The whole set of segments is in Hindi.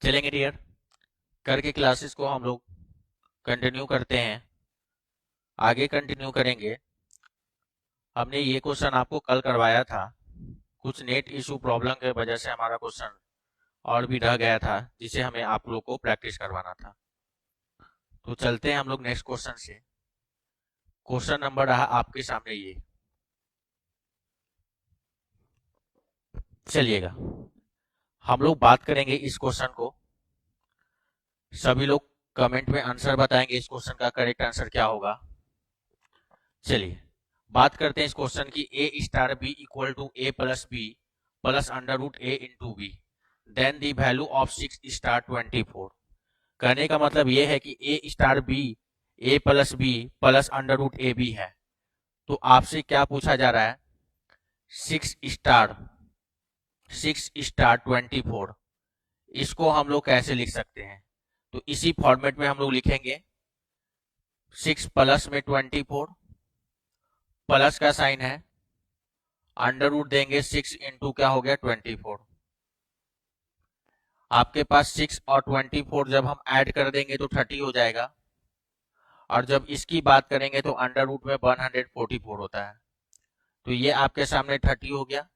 चलेंगे डियर। कल के क्लासेस को हम लोग कंटिन्यू करते हैं, आगे कंटिन्यू करेंगे। हमने ये क्वेश्चन आपको कल करवाया था, कुछ नेट इशू प्रॉब्लम के वजह से हमारा क्वेश्चन और भी रह गया था, जिसे हमें आप लोग को प्रैक्टिस करवाना था। तो चलते हैं हम लोग नेक्स्ट क्वेश्चन से। क्वेश्चन नंबर रहा आपके सामने ये, चलिएगा हम लोग बात करेंगे इस क्वेश्चन को। सभी लोग कमेंट में आंसर बताएंगे इस क्वेश्चन का करेक्ट आंसर क्या होगा। चलिए बात करते हैं इस क्वेश्चन की। A star B equal to A plus B plus under root A into B, then the value of 6 star 24। कहने का मतलब ये है कि A star B A plus B plus under root A B है। तो आपसे क्या पूछा जा रहा है, 6 स्टार 24, इसको हम लोग कैसे लिख सकते हैं। तो इसी फॉर्मेट में हम लोग लिखेंगे, 6 प्लस में 24, प्लस का साइन है, अंडर रूट देंगे 6 इंटू क्या हो गया 24। आपके पास 6 और 24 जब हम ऐड कर देंगे तो 30 हो जाएगा, और जब इसकी बात करेंगे तो अंडर रूट में 144 होता है। तो ये आपके सामने 30 हो गया,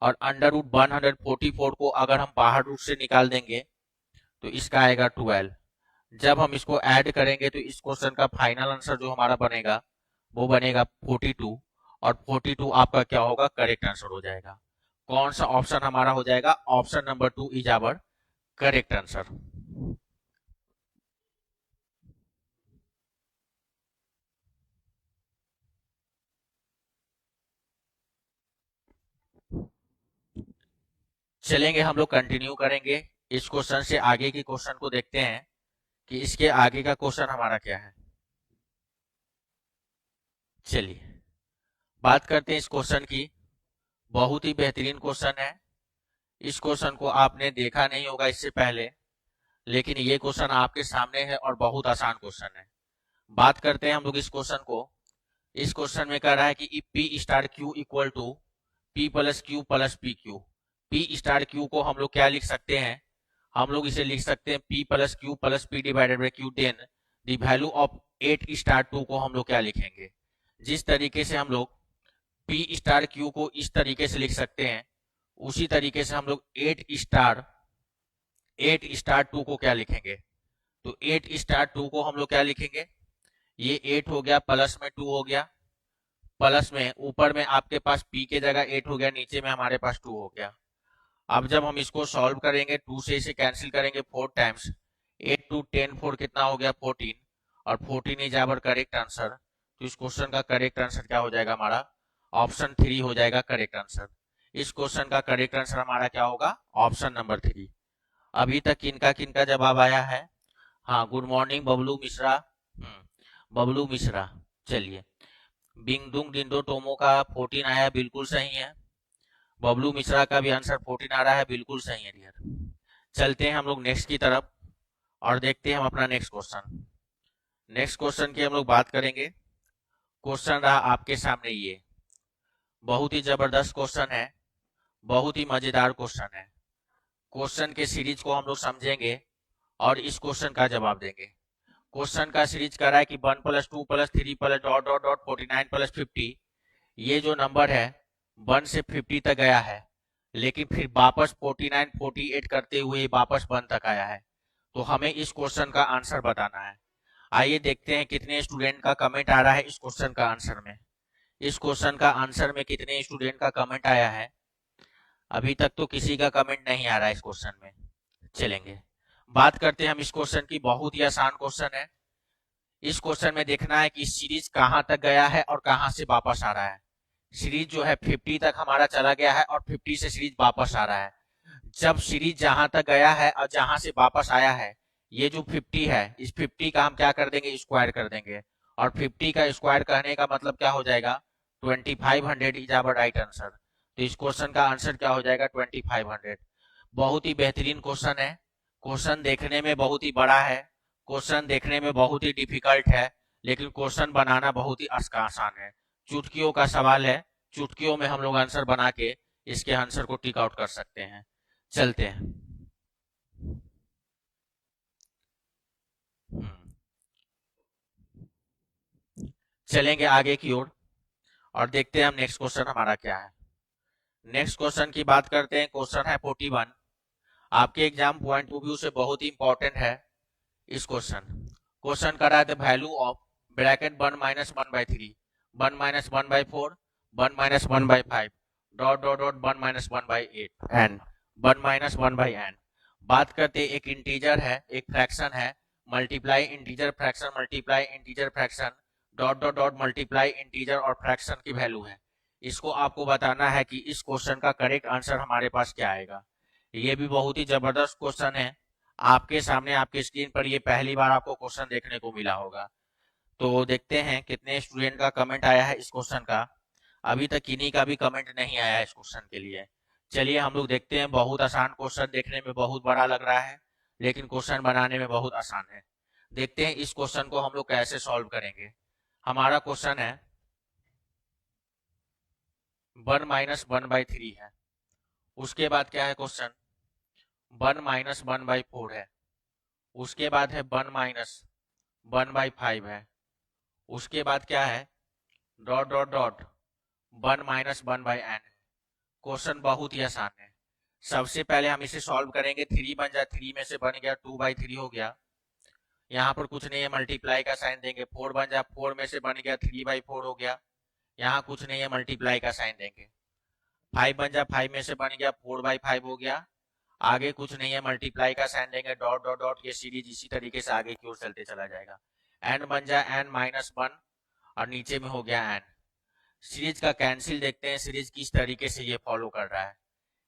और अंडर रूट 144 को अगर हम बाहर रूट से निकाल देंगे तो इसका आएगा 12। जब हम इसको ऐड करेंगे तो इस क्वेश्चन का फाइनल आंसर जो हमारा बनेगा वो बनेगा 42, और 42 आपका क्या होगा, करेक्ट आंसर हो जाएगा। कौन सा ऑप्शन हमारा हो जाएगा, option number 2 is our correct answer. चलेंगे हम लोग कंटिन्यू करेंगे इस क्वेश्चन से, आगे के क्वेश्चन को देखते हैं कि इसके आगे का क्वेश्चन हमारा क्या है। चलिए बात करते हैं इस क्वेश्चन की। बहुत ही बेहतरीन क्वेश्चन है। इस क्वेश्चन को आपने देखा नहीं होगा इससे पहले, लेकिन ये क्वेश्चन आपके सामने है और बहुत आसान क्वेश्चन है। बात करते हैं हम लोग इस क्वेश्चन को। इस क्वेश्चन में कह रहा है कि P star Q equal to P plus Q plus P Q. P star Q को हम लोग क्या लिख सकते हैं, हम लोग इसे लिख सकते हैं P plus Q plus P divided by Q. Then the value of 8 star 2 को हम लोग क्या लिखेंगे। जिस तरीके से हम लोग पी स्टार क्यू को इस तरीके से लिख सकते हैं, उसी तरीके से हम लोग 8 स्टार 2 को क्या लिखेंगे। तो 8 स्टार 2 को हम लोग क्या लिखेंगे, ये 8 हो गया, प्लस में 2 हो गया, प्लस में ऊपर में आपके पास p के जगह 8 हो गया, नीचे में हमारे पास 2 हो गया। अब जब हम इसको सॉल्व करेंगे, 2 से इसे कैंसिल करेंगे 4 टाइम्स, 8 टू 10 4 कितना हो गया 14, और 14 इज आवर करेक्ट आंसर। तो इस क्वेश्चन का करेक्ट आंसर क्या हो जाएगा, हमारा ऑप्शन 3 हो जाएगा करेक्ट आंसर। इस क्वेश्चन का करेक्ट आंसर हमारा क्या होगा, ऑप्शन नंबर 3। अभी तक किनका किनका जवाब आया है। हाँ, गुड मॉर्निंग बबलू मिश्रा। बबलू मिश्रा, चलिए। बिंग दुंग डिंडो टोमो का 14 आया, बिल्कुल सही है। बबलू मिश्रा का भी आंसर 14 आ रहा है, बिल्कुल सही है डियर। चलते हैं हम लोग नेक्स्ट की तरफ और देखते हैं हम अपना नेक्स्ट क्वेश्चन। नेक्स्ट क्वेश्चन की हम लोग बात करेंगे। क्वेश्चन रहा आपके सामने ये, बहुत ही जबरदस्त क्वेश्चन है, बहुत ही मजेदार क्वेश्चन है। क्वेश्चन के सीरीज को हम लोग समझेंगे और इस क्वेश्चन का जवाब देंगे। क्वेश्चन का सीरीज कर रहा है कि 1 plus 2 plus 3 plus dot dot dot 49 plus 50। ये जो नंबर है 1 से 50 तक गया है, लेकिन फिर वापस 49 48 करते हुए वापस 1 तक आया है। तो हमें इस क्वेश्चन का आंसर बताना है। आइए देखते हैं कितने स्टूडेंट का कमेंट आ रहा है इस क्वेश्चन का आंसर में। इस क्वेश्चन का आंसर में कितने स्टूडेंट का कमेंट आया है। अभी तक तो किसी का कमेंट नहीं आ रहा है इस क्वेश्चन में। चलेंगे बात करते हैं हम इस क्वेश्चन की। बहुत ही आसान क्वेश्चन है। इस क्वेश्चन में देखना है कि सीरीज कहां तक गया है और कहां से वापस आ रहा है। सीरीज जो है 50 तक हमारा चला गया है और 50 से सीरीज वापस आ रहा है। जब सीरीज जहां तक गया है और जहां से वापस आया है, ये जो 50 है, इस 50 का हम क्या कर देंगे, स्क्वायर कर देंगे। और 50 का स्क्वायर कहने का मतलब क्या हो जाएगा, 2500 इज आवर राइट आंसर। तो इस क्वेश्चन का आंसर क्या हो जाएगा, 2500। बहुत ही बेहतरीन क्वेश्चन है। क्वेश्चन देखने में बहुत ही बड़ा है, क्वेश्चन देखने में बहुत ही डिफिकल्ट है, लेकिन क्वेश्चन बनाना बहुत ही आसान है। चुटकियों का सवाल है, चुटकियों में हम लोग आंसर बना के इसके आंसर को टिक आउट कर सकते हैं। चलते हैं। चलेंगे आगे की ओर और देखते हैं हम नेक्स्ट क्वेश्चन हमारा क्या है। नेक्स्ट क्वेश्चन की बात करते हैं। क्वेश्चन है 41। आपके एग्जाम पॉइंट ऑफ व्यू से बहुत ही इंपॉर्टेंट है इस क्वेश्चन कर रहा है value of bracket 1-1/3 1-1/4 1-1/5 dot dot dot 1-1/8 n 1-1/n। बात करते एक इंटीजर है, एक फ्रैक्शन है, multiply integer fraction multiply integer fraction dot dot dot multiply integer और फ्रैक्शन की वैल्यू है। इसको आपको बताना है कि इस क्वेश्चन का करेक्ट आंसर हमारे पास क्या आएगा। ये भी बहुत ही जबरदस्त क्वेश्चन है। आपके सामने आपकी स्क्रीन पर ये पहली बार आपको क्वेश्चन देखने को मिला होगा। तो देखते हैं कितने स्टूडेंट का कमेंट आया है इस क्वेश्चन का। अभी तक किन्हीं का भी कमेंट नहीं आया है इस क्वेश्चन के लिए। चलिए हम लोग देखते हैं। बहुत आसान क्वेश्चन, देखने में बहुत बड़ा लग रहा है लेकिन क्वेश्चन बनाने में बहुत आसान है। देखते हैं इस क्वेश्चन को हम लोग कैसे सॉल्व करेंगे। हमारा क्वेश्चन है 1-1/3 है। उसके बाद क्या है क्वेश्चन 1-1/4 है। उसके बाद है 1-1/5 है। उसके बाद क्या है dot dot dot 1-1/n। Question बहुत ही आसान है। सबसे पहले हम इसे सॉल्व करेंगे। 3 बन जाए, 3 में से बन गया 2/3 हो गया। यहाँ पर कुछ नहीं है, मल्टीप्लाई का साइन देंगे। 4 बन जाए, 4 में से बन गया 3/4 हो गया। यहाँ कुछ नहीं है, मल्टीप्लाई का साइन देंगे। 5 बन जाए, 5 में से बन गया 4/5 हो गया। आगे कुछ नहीं है, मल्टीप्लाई का साइन देंगे। डॉट डॉट डॉट ये सीरीज इसी तरीके से आगे की ओर चलते चला जाएगा। n बन जाए n-1 और नीचे में हो गया n। सीरीज का कैंसिल देखते हैं सीरीज किस तरीके से ये फॉलो कर रहा है।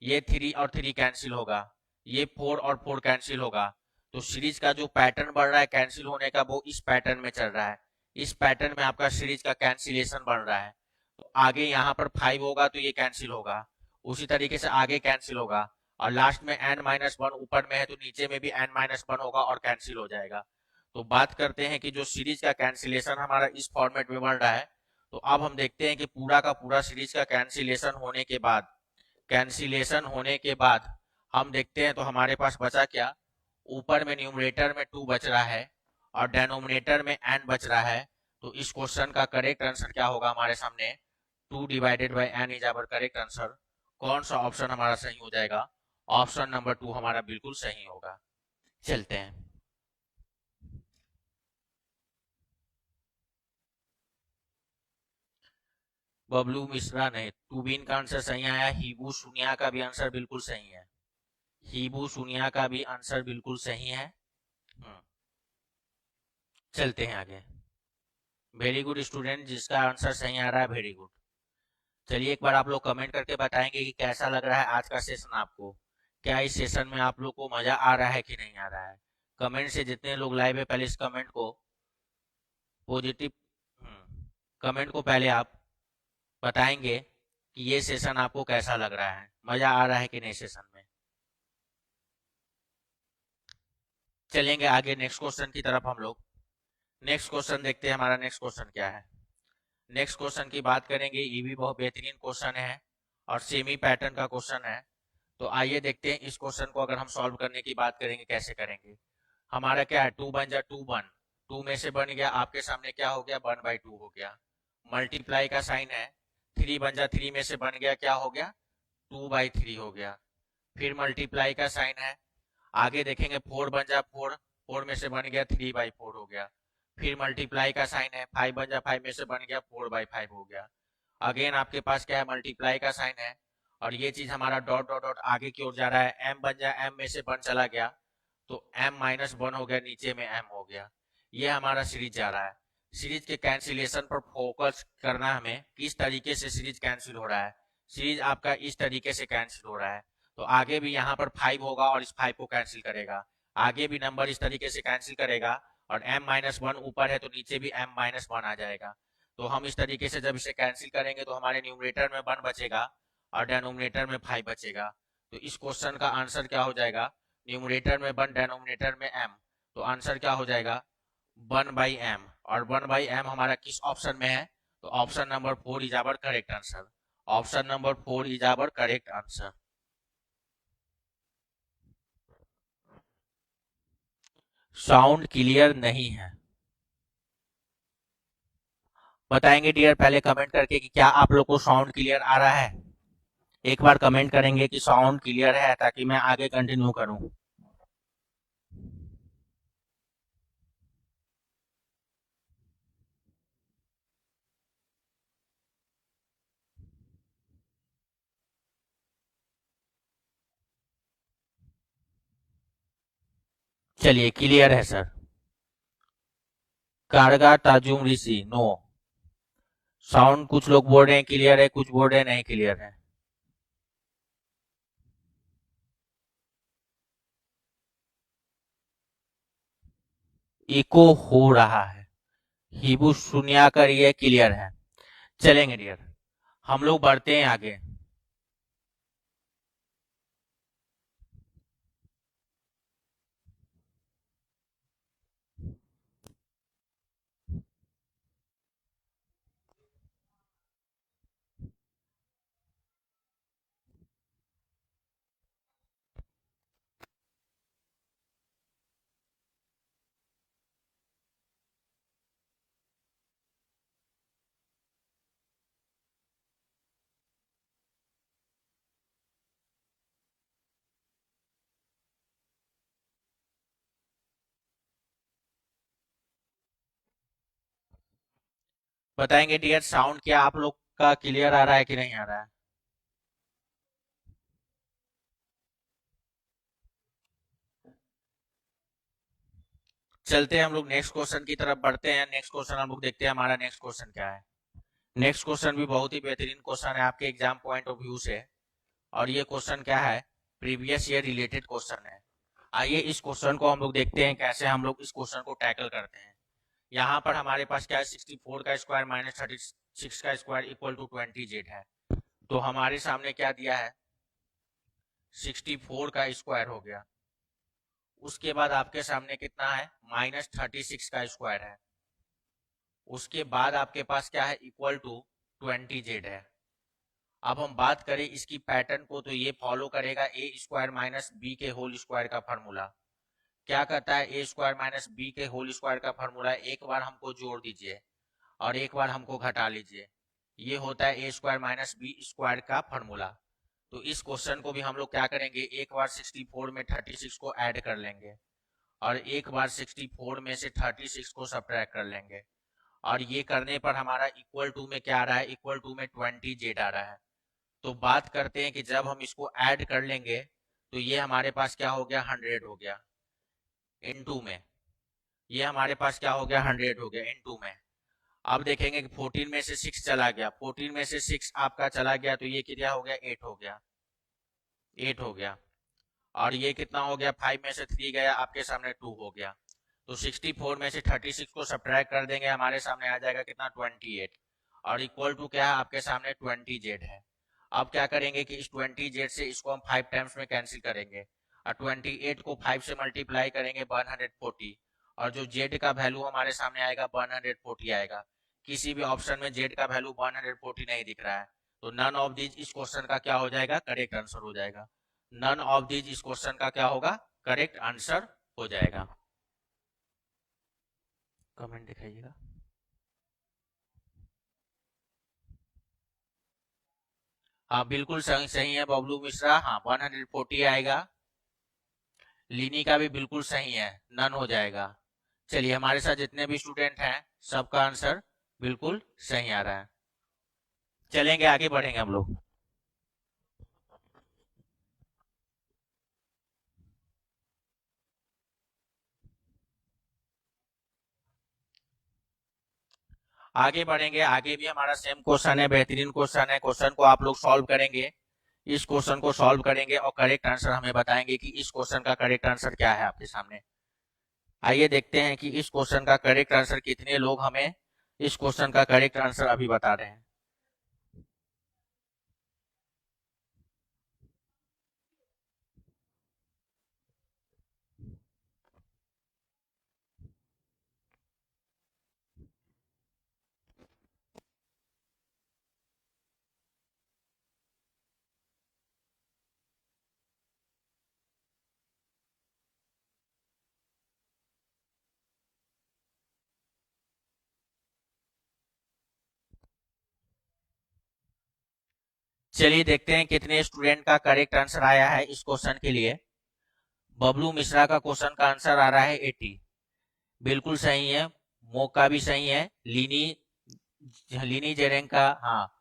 ये 3 और 3 कैंसिल होगा, ये 4 और 4 कैंसिल होगा। तो सीरीज का जो पैटर्न बढ़ रहा है कैंसिल होने का वो इस पैटर्न में चल रहा है। इस पैटर्न में आपका सीरीज का कैंसिलेशन बढ़ रहा है। तो आगे यहाँ पर 5 होगा तो ये कैंसिल होगा, उसी तरीके से आगे कैंसिल होगा और लास्ट में n-1 ऊपर में है तो नीचे में भी n-1 होगा और कैंसिल हो जाएगा। तो बात करते हैं कि जो सीरीज का कैंसिलेशन हमारा इस फॉर्मेट में बढ़ रहा है। तो अब हम देखते हैं कि पूरा का पूरा सीरीज का कैंसिलेशन होने के बाद हम देखते हैं तो हमारे पास बचा क्या। ऊपर में न्यूमरेटर में 2 बच रहा है और डेनोमिनेटर में n बच रहा है। तो इस क्वेश्चन का करेक्ट आंसर क्या होगा हमारे सामने 2/n is our correct answer. कौन सा ऑप्शन हमारा सही हो जाएगा। ऑप्शन नंबर 2 हमारा बिल्कुल सही होगा। चलते हैं। बबलू मिश्रा ने टूबिन का आंसर सही आया। हीबू सुनिया का भी आंसर बिल्कुल सही है। हीबू सुनिया का भी आंसर बिल्कुल सही है। चलते हैं आगे। वेरी गुड स्टूडेंट, जिसका आंसर सही आ रहा है वेरी गुड। चलिए एक बार आप लोग कमेंट करके बताएंगे कि कैसा लग रहा है आज का सेशन आपको। क्या इस सेशन में आप लोग को मजा आ रहा है कि नहीं आ रहा है। कमेंट से जितने लोग लाइव है पहले इस कमेंट को पॉजिटिव कमेंट को पहले आप बताएंगे कि ये सेशन आपको कैसा लग रहा है, मजा आ रहा है कि नहीं सेशन में। चलेंगे आगे नेक्स्ट क्वेश्चन की तरफ हम लोग। नेक्स्ट क्वेश्चन देखते हैं हमारा नेक्स्ट क्वेश्चन क्या है। नेक्स्ट क्वेश्चन की बात करेंगे। ये भी बहुत बेहतरीन क्वेश्चन है और सेमी पैटर्न का क्वेश्चन है। तो आइए देखते हैं इस क्वेश्चन को अगर हम सॉल्व करने की बात करेंगे कैसे करेंगे। हमारा क्या है 2 बन जा 2-1, 2 में से बन गया आपके सामने क्या हो गया 1/2 हो गया। मल्टीप्लाई का साइन है। 3 बन जा 3 में से बन गया क्या हो गया 2/3 हो गया। फिर मल्टीप्लाई का साइन है। आगे देखेंगे 4 बन जा 4, 4 में से बन गया 3/4 हो गया। फिर मल्टीप्लाई का साइन है। 5 बन जा 5 में से बन गया 4/5 हो गया। अगेन आपके पास क्या है मल्टीप्लाई का साइन है और ये चीज हमारा डॉट डॉट डॉट आगे की ओर जा रहा है। m बन जा m में से 1 चला गया तो m-1 हो गया, नीचे में m हो गया। ये हमारा सीरीज जा रहा है। सीरीज के कैंसिलेशन पर फोकस करना हमें, किस तरीके से सीरीज कैंसिल हो रहा है। सीरीज आपका इस तरीके से कैंसिल हो रहा है। तो आगे भी यहाँ पर 5 होगा और इस 5 को कैंसिल करेगा। आगे भी नंबर इस तरीके से कैंसिल करेगा और m-1 ऊपर है तो नीचे भी m-1 आ जाएगा। तो हम इस तरीके से जब इसे कैंसिल करेंगे तो हमारे न्यूमरेटर में 1 बचेगा और डेनोमिनेटर में 5 बचेगा। तो इस क्वेश्चन का आंसर क्या हो जाएगा न्यूमरेटर में 1 डेनोमिनेटर में m। तो आंसर क्या हो जाएगा 1/m और 1/m हमारा किस ऑप्शन में है। तो option number 4 is our correct answer. Option number 4 is our correct answer. Sound clear नहीं है। बताएंगे डियर पहले कमेंट करके कि क्या आप लोग को साउंड क्लियर आ रहा है। एक बार कमेंट करेंगे कि साउंड क्लियर है ताकि मैं आगे कंटिन्यू करूं। चलिए क्लियर है सर। कारगा ताजुम ऋषि नो। साउंड कुछ लोग बोल रहे हैं क्लियर है, कुछ बोल रहे हैं नहीं क्लियर है। इको हो रहा है। हिबू सुनिया कर ये क्लियर है। चलेंगे डियर, हम लोग बढ़ते हैं आगे। बताएंगे डियर साउंड क्या आप लोग का क्लियर आ रहा है कि नहीं आ रहा है। चलते हैं हम लोग नेक्स्ट क्वेश्चन की तरफ बढ़ते हैं। नेक्स्ट क्वेश्चन हम लोग देखते हैं हमारा नेक्स्ट क्वेश्चन क्या है। नेक्स्ट क्वेश्चन भी बहुत ही बेहतरीन क्वेश्चन है आपके एग्जाम पॉइंट ऑफ व्यू से। और ये क्वेश्चन क्या है, प्रीवियस ईयर रिलेटेड क्वेश्चन है। आइए इस क्वेश्चन को हम लोग देखते हैं कैसे हम लोग इस क्वेश्चन को टैकल करते हैं। यहाँ पर हमारे पास क्या है, 64 का स्क्वायर माइनस 36 का स्क्वायर इक्वल टू 20 जेड है। तो हमारे सामने क्या दिया है, 64 का स्क्वायर हो गया। उसके बाद आपके सामने कितना है, -36 का स्क्वायर है। उसके बाद आपके पास क्या है, इक्वल टू 20 जेड है। अब हम बात करें इसकी पैटर्न को तो ये फॉलो करेगा ए स्क्वायर माइनस बी के होल स्क्वायर का फॉर्मूला। क्या कहता है, ए स्क्वायर माइनस बी के होल स्क्वायर का फॉर्मूला एक बार हमको जोड़ दीजिए और एक बार हमको घटा लीजिए। ये होता है ए स्क्वायर माइनस बी स्क्वायर का फॉर्मूला। तो इस क्वेश्चन को भी हम लोग क्या करेंगे, एक बार 64 में 36 को ऐड कर लेंगे और एक बार 64 में से 36 को सब्ट्रैक्ट कर लेंगे। और ये करने पर हमारा इक्वल टू में क्या आ रहा है, इक्वल टू में 20 जेड आ रहा है। तो बात करते हैं कि जब हम इसको ऐड कर लेंगे तो ये हमारे पास क्या हो गया, 100 हो गया इनटू में। ये हमारे पास क्या हो गया, 100 हो गया इनटू में। अब देखेंगे कि 14 में से 6 चला गया, 14 में से 6 आपका चला गया तो ये क्या हो गया, 8 हो गया, 8 हो गया। और ये कितना हो गया, 5 में से 3 गया, आपके सामने 2 हो गया। तो 64 में से 36 को सब्ट्रैक्ट कर देंगे, हमारे सामने आ जाएगा कितना, 28। और इक्वल टू क्या है, आपके सामने 20 जेड है। अब क्या करेंगे कि इस 20 जेड से इसको हम 5 टाइम्स में कैंसिल करेंगे और 28 को 5 से मल्टीप्लाई करेंगे 140। और जो जेड का वैल्यू हमारे सामने आएगा 140 आएगा। किसी भी ऑप्शन में जेड का वैल्यू 140 नहीं दिख रहा है। तो नन ऑफ दीज इस क्वेश्चन का क्या हो जाएगा, करेक्ट आंसर हो जाएगा। नन ऑफ दीज इस क्वेश्चन का क्या होगा, करेक्ट आंसर हो जाएगा। कमेंट दिखाइएगा। हाँ बिल्कुल सही सही है बबलू मिश्रा, हाँ 140 आएगा। लीनी का भी बिल्कुल सही है, नन हो जाएगा। चलिए हमारे साथ जितने भी स्टूडेंट हैं सबका आंसर बिल्कुल सही आ रहा है। चलेंगे आगे बढ़ेंगे हम लोग। आगे बढ़ेंगे, आगे भी हमारा सेम क्वेश्चन है, बेहतरीन क्वेश्चन है। क्वेश्चन को आप लोग सॉल्व करेंगे, इस क्वेश्चन को सॉल्व करेंगे और करेक्ट आंसर हमें बताएंगे कि इस क्वेश्चन का करेक्ट आंसर क्या है आपके सामने। आइए देखते हैं कि इस क्वेश्चन का करेक्ट आंसर कितने लोग हमें इस क्वेश्चन का करेक्ट आंसर अभी बता रहे हैं। चलिए देखते हैं कितने स्टूडेंट का करेक्ट आंसर आया है इस क्वेश्चन के लिए। बबलू मिश्रा का क्वेश्चन का आंसर आ रहा है 80, बिल्कुल सही है। मोक का भी सही है, लीनी लीनी जेरेंग का, हाँ,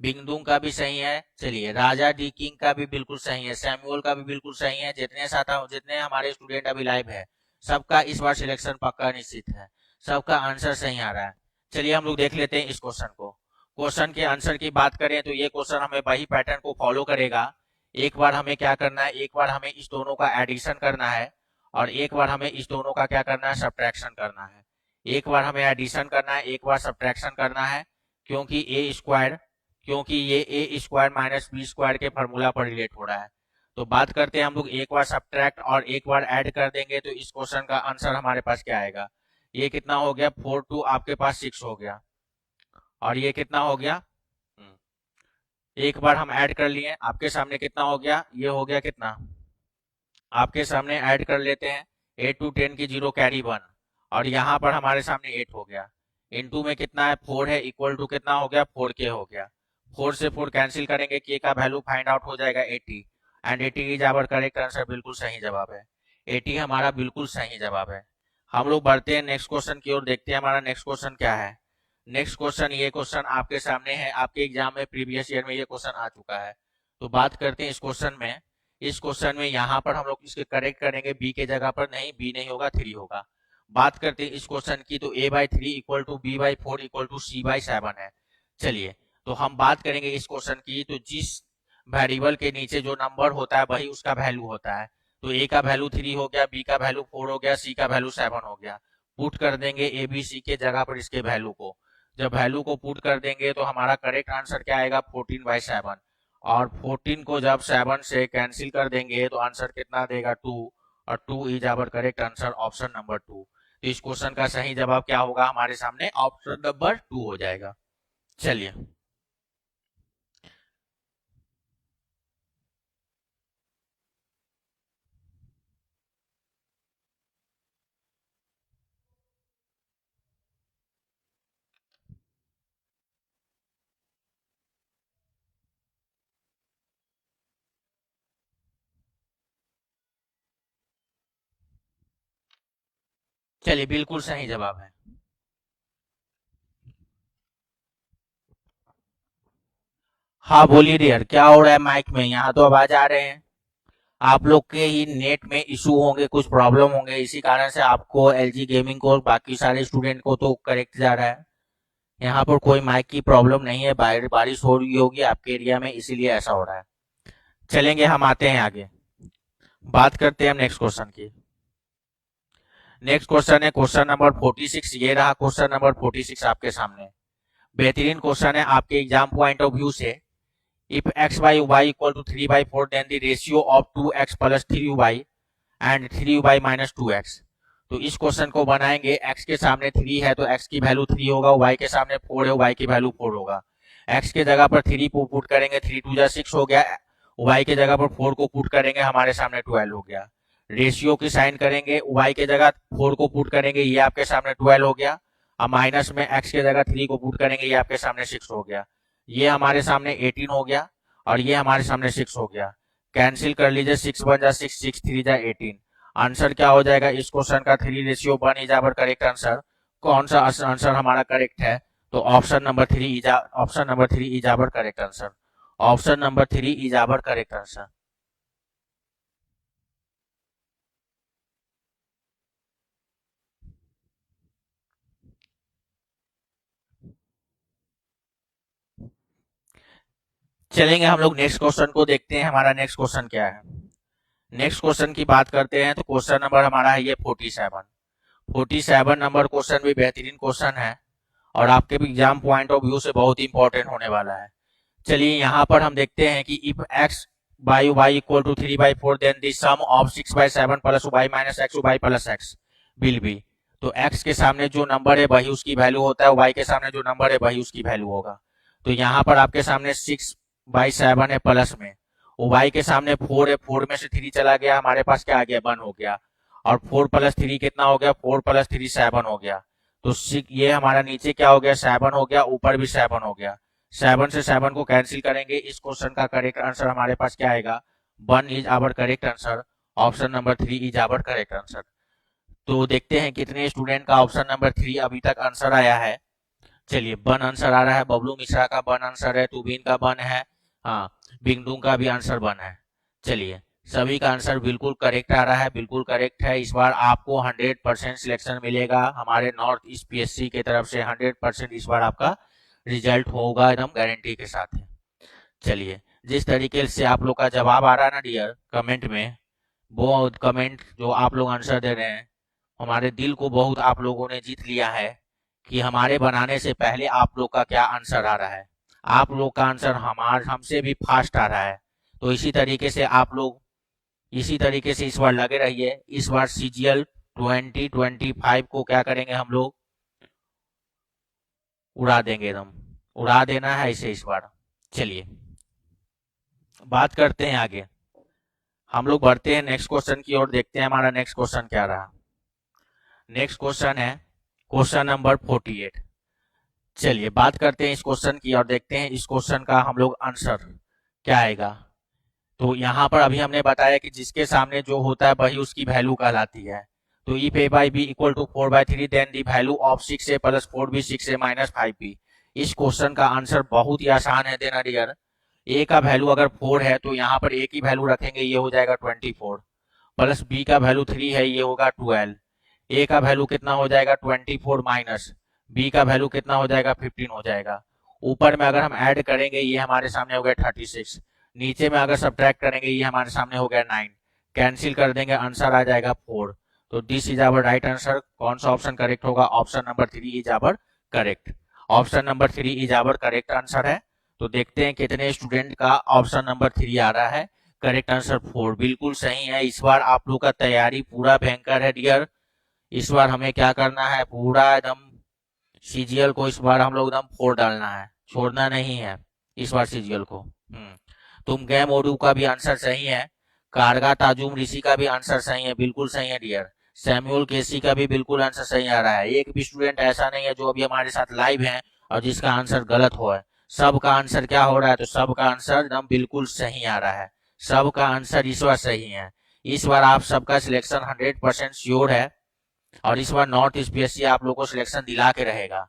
बिंगदुंग का भी सही है। चलिए राजा डी किंग का भी बिल्कुल सही है, सैमुअल का भी बिल्कुल सही है। जितने हमारे स्टूडेंट अभी लाइव है, सबका इस बार सिलेक्शन पक्का निश्चित है, सबका आंसर सही आ रहा है। चलिए हम लोग देख लेते हैं इस क्वेश्चन को। क्वेश्चन के आंसर की बात करें तो ये क्वेश्चन हमें वही पैटर्न को फॉलो करेगा। एक बार हमें क्या करना है, एक बार हमें इस दोनों का एडिशन करना है और एक बार हमें इस दोनों का क्या करना है, सब्ट्रैक्शन करना है। एक बार हमें एडिशन करना है, एक बार सब्ट्रैक्शन करना है, क्योंकि ए स्क्वायर, क्योंकि ये ए स्क्वायर माइनस बी स्क्वायर के फॉर्मूला पर रिलेट हो रहा है। तो बात करते हैं हम लोग, एक बार सब्ट्रैक्ट और एक बार ऐड कर देंगे तो इस क्वेश्चन का आंसर हमारे पास क्या आएगा। ये कितना हो गया, 4 2 आपके पास 6 हो गया, और ये कितना हो गया, एक बार हम ऐड कर लिए, आपके सामने कितना हो गया, ये हो गया कितना, आपके सामने ऐड कर लेते हैं, 8 to 10 की 0 कैरी 1, और यहाँ पर हमारे सामने 8 हो गया, इनटू में कितना है 4 है, इक्वल टू कितना हो गया 4k हो गया। 4 से 4 कैंसिल करेंगे, k का वैल्यू फाइंड आउट हो जाएगा 80, and 80 is our correct answer, बिल्कुल सही जवाब है। 80 हमारा बिल्कुल सही जवाब है। हम लोग बढ़ते हैं नेक्स्ट क्वेश्चन की ओर, देखते हैं हमारा नेक्स्ट क्वेश्चन क्या है। नेक्स्ट क्वेश्चन, ये क्वेश्चन आपके सामने है, आपके एग्जाम में प्रीवियस ईयर में ये क्वेश्चन आ चुका है। तो बात करते हैं इस क्वेश्चन में। इस क्वेश्चन में यहाँ पर हम लोग इसके करेक्ट करेंगे, बी के जगह पर नहीं, बी नहीं होगा 3 होगा। बात करते हैं इस क्वेश्चन की, तो a/3 equal to b/4 equal to c/7 है। चलिए तो हम बात करेंगे इस क्वेश्चन की, तो जिस वेरिएबल के नीचे जो नंबर होता है वही उसका वैल्यू होता है। तो a का वैल्यू 3 हो गया, b का वैल्यू 4 हो गया, c का वैल्यू 7 हो गया। पुट कर देंगे a b c के जगह पर इसके वैल्यू को। जब वैल्यू को पुट कर देंगे तो हमारा करेक्ट आंसर क्या आएगा, 14/7, और 14 को जब 7 से कैंसिल कर देंगे तो आंसर कितना देगा 2, और 2 is our correct answer, option number 2। तो इस क्वेश्चन का सही जवाब क्या होगा हमारे सामने, ऑप्शन नंबर 2 हो जाएगा। चलिए चलिए बिल्कुल सही जवाब है। हाँ बोलिए डियर, क्या हो रहा है माइक में, यहाँ तो आवाज आ रहे हैं। आप लोग के ही नेट में इशू होंगे, कुछ प्रॉब्लम होंगे, इसी कारण से आपको एलजी गेमिंग को और बाकी सारे स्टूडेंट को तो करेक्ट जा रहा है। यहाँ पर कोई माइक की प्रॉब्लम नहीं है, बारिश हो रही होगी आपके एरिया में, इसीलिए ऐसा हो रहा है। चलेंगे, हम आते हैं आगे, बात करते हैं हम नेक्स्ट क्वेश्चन की। नेक्स्ट क्वेश्चन है क्वेश्चन नंबर 46। ये रहा क्वेश्चन नंबर 46 आपके सामने। बेहतरीन क्वेश्चन है आपके एग्जाम पॉइंट ऑफ व्यू से। If x by y equal to 3/4 then the ratio of 2x plus 3y and 3y minus 2x। तो इस क्वेश्चन को बनाएंगे, x के सामने 3 है तो x की वैल्यू 3 होगा, y के सामने 4 है, y की वैल्यू 4 होगा। x के जगह पर 3 को पुट करेंगे, 3 2 जा 6 हो गया, y के जगह पर 4 को पुट करेंगे, हमारे सामने 12 हो गया। रेशियो की साइन करेंगे, y के जगह 4 को पुट करेंगे, ये आपके सामने 12 हो गया। अब माइनस में x के जगह 3 को पुट करेंगे, ये आपके सामने 6 हो गया। ये हमारे सामने 18 हो गया, और ये हमारे सामने 6 हो गया। कैंसिल कर लीजिए, 6 1 जा 6, 6 3 जा 18। आंसर क्या हो जाएगा इस क्वेश्चन का, 3:1 इज आवर करेक्ट आंसर। कौन सा आंसर हमारा करेक्ट है, तो option number 3 is our correct answer, option number 3 is our correct answer. चलेंगे हम लोग नेक्स्ट क्वेश्चन को देखते हैं, हमारा नेक्स्ट क्वेश्चन क्या है। नेक्स्ट क्वेश्चन की बात करते हैं, तो क्वेश्चन नंबर हमारा है ये 47 नंबर क्वेश्चन भी बेहतरीन क्वेश्चन है, और आपके भी एग्जाम पॉइंट ऑफ व्यू से बहुत इंपॉर्टेंट होने वाला है। चलिए यहाँ पर हम देखते हैं कि if x by y equal to 3/4 then the sum of 6/7 plus y minus x y plus x will be. तो x के सामने जो नंबर है वही उसकी वैल्यू होता है, y के सामने जो नंबर है वही उसकी वैल्यू होगा। तो यहाँ पर आपके सामने 6/7 है प्लस में, y के सामने 4 है, 4 में से 3 चला गया, हमारे पास क्या आ गया 1 हो गया, और 4 + 3 कितना हो गया, 4 + 3 7 हो गया। तो ये हमारा नीचे क्या हो गया 7 हो गया, ऊपर भी 7 हो गया। 7 से 7 को कैंसिल करेंगे। इस क्वेश्चन का करेक्ट आंसर हमारे पास क्या आएगा? 1 is our correct answer. Option number 3 is our correct answer. तो देखते हैं कितने स्टूडेंट का ऑप्शन नंबर 3 अभी तक आंसर आया है। चलिए, 1 आंसर आ रहा है। बबलू मिश्रा का 1 आंसर है, तुबिन का 1 है, हाँ, बिंगडुंग का भी आंसर 1 है। चलिए, सभी का आंसर बिल्कुल करेक्ट आ रहा है, बिल्कुल करेक्ट है। इस बार आपको 100% सिलेक्शन मिलेगा हमारे नॉर्थ ईस्ट पीएससी की तरफ से। 100% इस बार आपका रिजल्ट होगा, एकदम गारंटी के साथ है। चलिए, जिस तरीके से आप लोग का जवाब आ रहा है ना डियर कमेंट में, वो कमेंट जो आप लोग आंसर दे रहे हैं, हमारे दिल को बहुत आप लोगों ने जीत लिया है कि हमारे बनाने से पहले आप लोग का क्या आंसर आ रहा है। आप लोग का आंसर हमसे भी फास्ट आ रहा है। तो इसी तरीके से आप लोग इसी तरीके से इस बार लगे रहिए। इस बार सीजीएल 2025 को क्या करेंगे हम लोग? उड़ा देंगे, एकदम उड़ा देना है इसे इस बार। चलिए, बात करते हैं आगे। हम लोग बढ़ते हैं नेक्स्ट क्वेश्चन की ओर, देखते हैं हमारा नेक्स्ट क्वेश्चन क्या रहा। नेक्स्ट क्वेश्चन है क्वेश्चन नंबर 48। चलिए, बात करते हैं इस क्वेश्चन की और देखते हैं इस क्वेश्चन का हम लोग आंसर क्या आएगा। तो यहाँ पर अभी हमने बताया कि जिसके सामने जो होता है वही उसकी वैल्यू कहलाती है। तो if A by B equal to 4/3 then the value of 6a plus 4b 6a minus 5b। इस क्वेश्चन का आंसर बहुत ही आसान है देना डियर। ए का वैल्यू अगर 4 है तो यहाँ पर ए की वैल्यू रखेंगे, ये हो जाएगा 24, प्लस बी का वैल्यू 3 है, ये होगा 12। ए का वैल्यू कितना हो जाएगा? 24 माइनस बी का वैल्यू कितना हो जाएगा? 15 हो जाएगा। ऊपर में अगर हम ऐड करेंगे ये हमारे सामने हो गया 36, नीचे में अगर सब्ट्रैक्ट करेंगे ये हमारे सामने हो गया 9, कैंसिल कर देंगे, आंसर आ जाएगा 4। तो this is our right answer. कौन सा ऑप्शन करेक्ट होगा? Option number 3 is our correct. Option number 3 is our correct answer है। तो देखते हैं कितने स्टूडेंट का ऑप्शन नंबर 3 आ रहा है। करेक्ट आंसर 4 बिल्कुल सही है। इस बार आप लोग का तैयारी पूरा भयंकर है डियर। इस बार हमें क्या करना है? पूरा एकदम सीजीएल को इस बार हम लोग एकदम फोड़ डालना है, छोड़ना नहीं है इस बार सीजीएल को। तुम गैम ओडू का भी आंसर सही है। कारगा ताजुम ऋषि का भी आंसर सही है, बिल्कुल सही है डियर। सैमुअल केसी का भी बिल्कुल आंसर सही आ रहा है। एक भी स्टूडेंट ऐसा नहीं है जो अभी हमारे साथ लाइव है और जिसका आंसर गलत हो है। सबका आंसर क्या हो रहा है? तो सबका आंसर एकदम बिल्कुल सही आ रहा है। सबका आंसर इस बार सही है। इस बार आप सबका सिलेक्शन 100% श्योर है और इस बार नॉर्थ ईस्ट पीएससी आप लोग को सिलेक्शन दिला के रहेगा।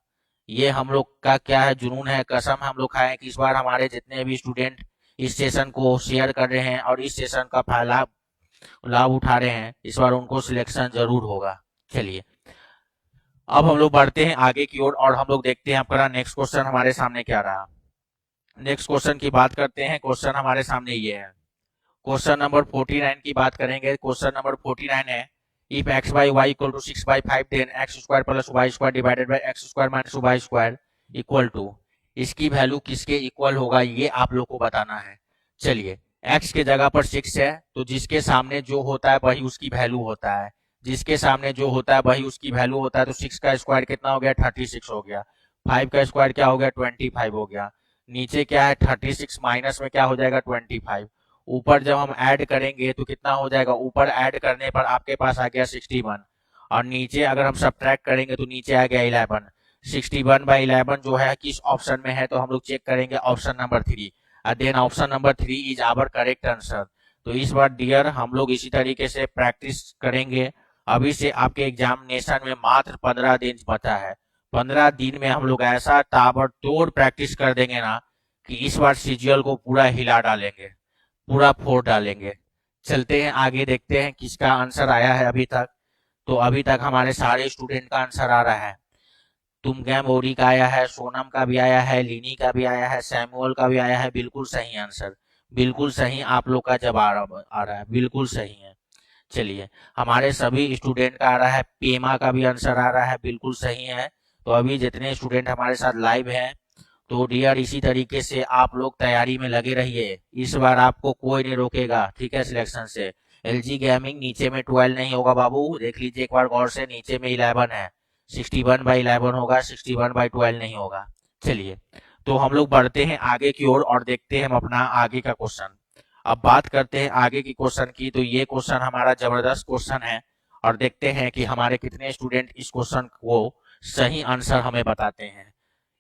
ये हम लोग का क्या है, जुनून है, कसम हम लोग खाए कि इस बार हमारे जितने भी स्टूडेंट इस सेशन को शेयर कर रहे हैं और इस सेशन का लाभ उठा रहे हैं, इस बार उनको सिलेक्शन जरूर होगा। चलिए, अब हम लोग बढ़ते हैं आगे की ओर और हम लोग देखते हैं आपका नेक्स्ट क्वेश्चन हमारे सामने क्या रहा। नेक्स्ट क्वेश्चन की बात करते हैं। क्वेश्चन हमारे सामने ये है। क्वेश्चन नंबर 49 की बात करेंगे। क्वेश्चन नंबर 49 है if x by y equal to 6/5 then x square plus y square divided by x square minus y square equal to, इसकी वैल्यू किसके इक्वल होगा ये आप लोग को बताना है। चलिए, x के जगह पर 6 है तो जिसके सामने जो होता है वही उसकी वैल्यू होता है। जिसके सामने जो होता है वही उसकी वैल्यू होता है। तो 6 का स्क्वायर कितना हो गया? 36 हो गया। 5 का स्क्वायर क्या हो गया? 25 हो गया। नीचे क्या है? 36 माइनस में क्या हो जाएगा? 25। ऊपर जब हम ऐड करेंगे तो कितना हो जाएगा? ऊपर ऐड करने पर आपके पास आ गया 61 और नीचे अगर हम सब्ट्रैक्ट करेंगे तो नीचे आ गया 11। 61/11 जो है किस ऑप्शन में है? तो हम लोग चेक करेंगे option number 3। Then option number 3 is our correct answer. तो इस बार डियर हम लोग इसी तरीके से प्रैक्टिस करेंगे। अभी से आपके एग्जामिनेशन में मात्र 15 दिन बचा है। 15 दिन में हम लोग ऐसा ताबड़तोड़ प्रैक्टिस कर देंगे ना कि इस बार सीजीएल को पूरा हिला डालेंगे, पूरा फोड़ डालेंगे। चलते हैं आगे, देखते हैं किसका आंसर आया है अभी तक। तो अभी तक हमारे सारे स्टूडेंट का आंसर आ रहा है। तुम गैम ओरी का आया है, सोनम का भी आया है, लिनी का भी आया है, सैमुअल का भी आया है। बिल्कुल सही आंसर, बिल्कुल सही आप लोग का जवाब आ रहा है, बिल्कुल सही है। चलिए, हमारे सभी स्टूडेंट का आ रहा है। पेमा का भी आंसर आ रहा है, बिल्कुल सही है। तो अभी जितने स्टूडेंट हमारे साथ लाइव हैं, तो डियर इसी तरीके से आप लोग तैयारी में लगे रहिए। इस बार आपको कोई नहीं रोकेगा, ठीक है, सिलेक्शन से। एलजी गेमिंग नीचे में 12 नहीं होगा बाबू, देख लीजिए एक बार गौर से, नीचे में 11 है। 61/11 होगा, 61/12 नहीं होगा। चलिए, तो हम लोग बढ़ते हैं आगे की ओर और देखते हैं हम अपना आगे का क्वेश्चन। अब बात करते हैं आगे की क्वेश्चन की। तो ये क्वेश्चन हमारा जबरदस्त क्वेश्चन है और देखते हैं कि हमारे कितने स्टूडेंट इस क्वेश्चन को सही आंसर हमें बताते हैं।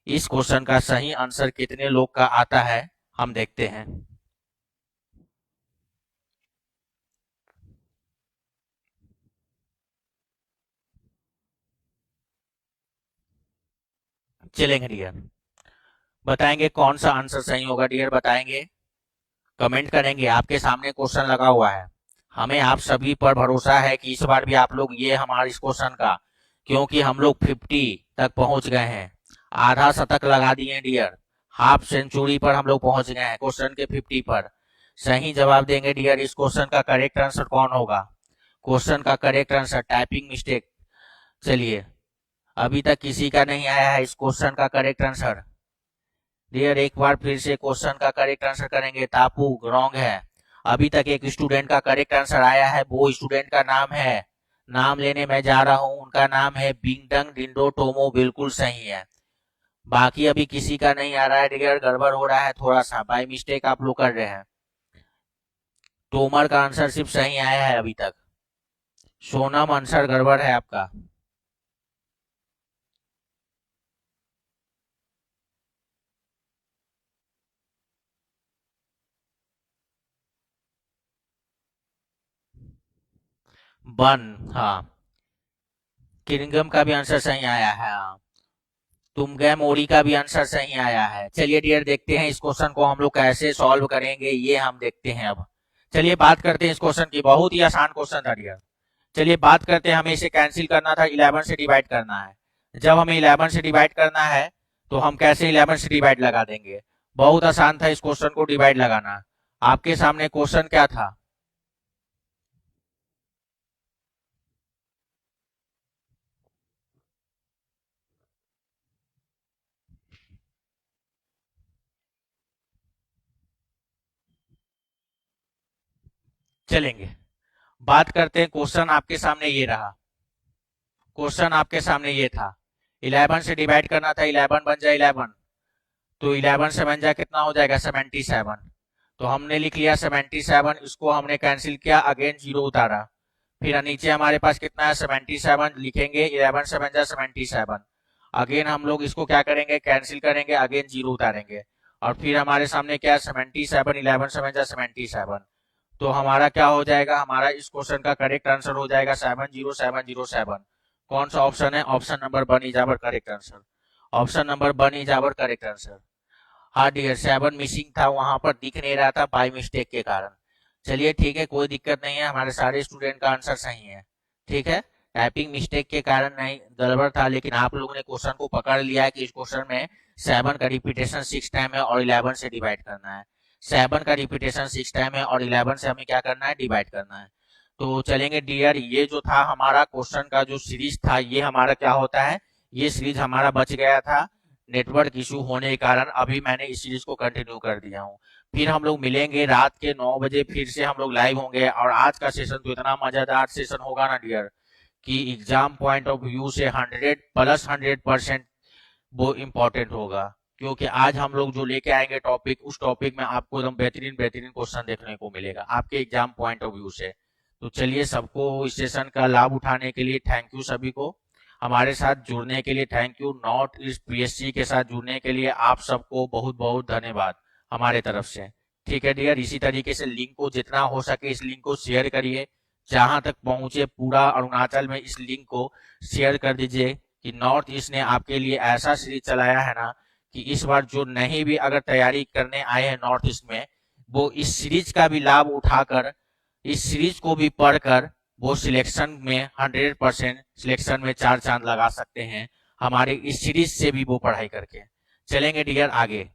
इस क्वेश्चन का सही आंसर कितने लोग का आता है हम देखते हैं। चलेंगे डियर, बताएंगे कौन सा आंसर सही होगा डियर, बताएंगे, कमेंट करेंगे। आपके सामने क्वेश्चन लगा हुआ है, हमें आप सभी पर भरोसा है कि इस बार भी आप लोग ये हमारे इस क्वेश्चन का, क्योंकि हम लोग 50 तक पहुंच गए हैं, आधा शतक लगा दिए डियर, हाफ सेंचुरी पर हम लोग पहुंच गए हैं क्वेश्चन के 50 पर। सही जवाब देंगे डियर, इस क्वेश्चन का करेक्ट आंसर कौन होगा? क्वेश्चन का करेक्ट आंसर, टाइपिंग मिस्टेक। चलिए, अभी तक किसी का नहीं आया है इस क्वेश्चन का करेक्ट आंसर। डियर एक बार फिर से क्वेश्चन का करेक्ट आंसर करेंगे। तापू रॉन्ग है। अभी तक एक स्टूडेंट का करेक्ट आंसर आया है, वो स्टूडेंट का नाम है, नाम लेने मैं जा रहा हूं, उनका नाम है बिंगडंग डिंडो टोमो, बिल्कुल सही है। बाकी अभी किसी का नहीं आ रहा है डियर, गड़बड़ हो रहा है थोड़ा सा, बाय मिस्टेक आप लोग कर रहे हैं। तोमर का आंसर सिर्फ सही आया है अभी तक। सोनम आंसर गड़बड़ है आपका। बन, हाँ, किरिंगम का भी आंसर सही आया है, हाँ। तुम गए मोरी का भी आंसर सही आया है। चलिए डियर, देखते हैं इस क्वेश्चन को हम लोग कैसे सॉल्व करेंगे, ये हम देखते हैं अब। चलिए बात करते हैं इस क्वेश्चन की, बहुत ही आसान क्वेश्चन था डियर। चलिए बात करते हैं, हमें इसे कैंसिल करना था, 11 से डिवाइड करना है। जब हमें 11 से डिवाइड करना है तो हम कैसे 11 से डिवाइड लगा देंगे? बहुत आसान था इस क्वेश्चन को डिवाइड लगाना। आपके सामने क्वेश्चन क्या था? चलेंगे, बात करते हैं, क्वेश्चन आपके सामने ये रहा, क्वेश्चन आपके सामने ये था, 11 से डिवाइड करना था, 11 बन जाए 11, तो 11 से बन जाए कितना हो जाएगा? 77। तो हमने लिख लिया 77, इसको हमने कैंसिल किया, अगेन जीरो उतारा, फिर नीचे हमारे पास कितना है? 77 लिखेंगे, 11 से बन जाए 77, अगेन हम लोग इसको क्या करेंगे? कैंसिल करेंगे, अगेन जीरो उतारेंगे, और फिर हमारे सामने क्या है? 77, 11 से बन जाए 77। तो हमारा क्या हो जाएगा? हमारा इस क्वेश्चन का करेक्ट आंसर हो जाएगा 70707। कौन सा ऑप्शन है? Option number 1 is our correct answer. Option number 1 is our correct answer. हाँ डियर, 7 मिसिंग था, वहां पर दिख नहीं रहा था बाय मिस्टेक के कारण। चलिए ठीक है, कोई दिक्कत नहीं है, हमारे सारे स्टूडेंट का आंसर सही है। ठीक है, टाइपिंग मिस्टेक के कारण नहीं, गड़बड़ था, लेकिन आप लोगों ने क्वेश्चन को पकड़ लिया है कि इस क्वेश्चन में 7 का रिपीटेशन 6 टाइम है और 11 से डिवाइड करना है। 7 का रिपीटेशन 6 टाइम है और 11 से हमें क्या करना है? डिवाइड करना है। तो चलेंगे डियर, ये जो था हमारा क्वेश्चन का जो सीरीज था, ये हमारा क्या होता है? ये सीरीज हमारा बच गया था नेटवर्क इशू होने के कारण, अभी मैंने इस सीरीज को कंटिन्यू कर दिया हूँ। फिर हम लोग मिलेंगे रात के 9 बजे, फिर से हम लोग लाइव होंगे, और आज का सेशन तो इतना मजेदार सेशन होगा ना डियर, कि एग्जाम पॉइंट ऑफ व्यू से 100+100% वो इम्पोर्टेंट होगा। क्योंकि आज हम लोग जो लेके आएंगे टॉपिक, उस टॉपिक में आपको एकदम बेहतरीन बेहतरीन क्वेश्चन देखने को मिलेगा आपके एग्जाम पॉइंट ऑफ व्यू से। तो चलिए, सबको इस सेशन का लाभ उठाने के लिए थैंक यू, सभी को हमारे साथ जुड़ने के लिए thank you, north east PSC के साथ जुड़ने के लिए आप सबको बहुत बहुत धन्यवाद हमारे तरफ से। ठीक है डियर, इसी तरीके से लिंक को जितना हो सके इस लिंक को शेयर करिए, जहां तक पहुंचे पूरा अरुणाचल में इस लिंक को शेयर कर दीजिए, कि नॉर्थ ईस्ट ने आपके लिए ऐसा सीरीज चलाया है ना, कि इस बार जो नहीं भी अगर तैयारी करने आए हैं नॉर्थ ईस्ट में, वो इस सीरीज का भी लाभ उठाकर, इस सीरीज को भी पढ़कर वो सिलेक्शन में 100% सिलेक्शन में 4 चांद लगा सकते हैं, हमारे इस सीरीज से भी वो पढ़ाई करके। चलेंगे डियर आगे।